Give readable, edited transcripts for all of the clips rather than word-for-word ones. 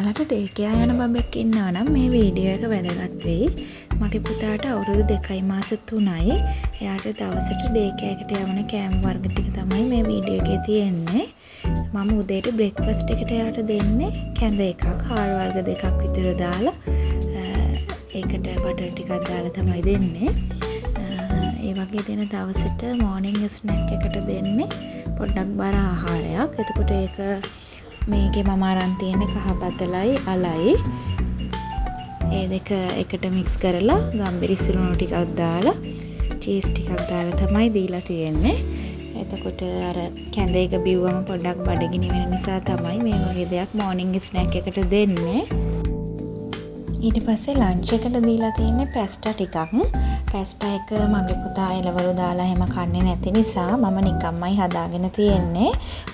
ඔයාලට day care යන බබෙක් ඉන්නවා නම් මේ වීඩියෝ එක වැදගත් වෙයි. මගේ පුතාට අවුරුදු 2යි මාස 3යි. එයාට දවසට ඩේ කෙයාකට යවන කෑම වර්ග ටික තමයි මේ වීඩියෝ එකේ තියෙන්නේ. මම උදේට බ්‍රෙක්ෆාස්ට් එකට එයාට දෙන්නේ කැඳ එකක්, හාල් වර්ග දෙකක් විතර දාලා ඒකට බටර් ටිකක් දාලා තමයි දෙන්නේ. ඒ වගේ දෙන දවසට මෝර්නින්ග් ස්නැක් එකට දෙන්නේ පොඩ්ඩක් බර ආහාරයක්. එතකොට ඒක මේකේ මම අරන් තියෙන්නේ කහපතලයි අලයි. ඒ දෙක එකට මික්ස් කරලා ගම්බිරි සිරුණු ටිකක් දාලා චීස් ටිකක් දාලා තමයි දීලා තියෙන්නේ. එතකොට අර කැඳ එක බිව්වම පොඩ්ඩක් බඩගිනි වෙන නිසා තමයි මේ වගේ දෙයක් මෝර්නින්ග් ස්නැක් එකට දෙන්නේ. ඊට පස්සේ ලන්ච් එකට දීලා තියෙන්නේ පැස්ටා ටිකක්. පැස්ටා එක මගේ පුතා එළවලු දාලා එහෙම කන්නේ නැති නිසා මම නිකම්මයි හදාගෙන තියෙන්නේ.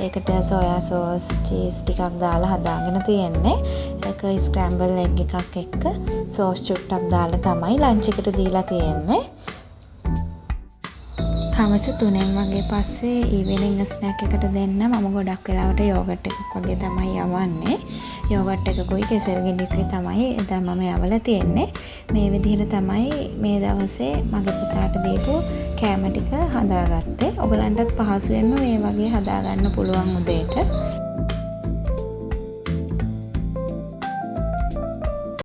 ඒකට සෝයා සෝස්, චීස් ටිකක් දාලා හදාගෙන තියෙන්නේ. ඒක ස්ක්‍රැම්බල් එග් එකක් එක්ක සෝස් චුට්ටක් දාලා තමයි ලන්ච් එකට දීලා තියෙන්නේ. හවස 3 වගේ පස්සේ ඊවිනිංග් ස්නැක් එකට දෙන්න මම ගොඩක් වෙලාවට යෝගට් එකක් වගේ තමයි යවන්නේ. යෝගට් එකකුයි කෙසෙල් ගෙඩියකුයි තමයි දැන් මම යවලා තියෙන්නේ. මේ විදිහට තමයි මේ දවසේ මගේ පුතාට දීපු කෑම ටික හදාගත්තේ. ඔයගලන්ටත් පහසුවෙන්ම මේ වගේ හදාගන්න පුළුවන් උදේට.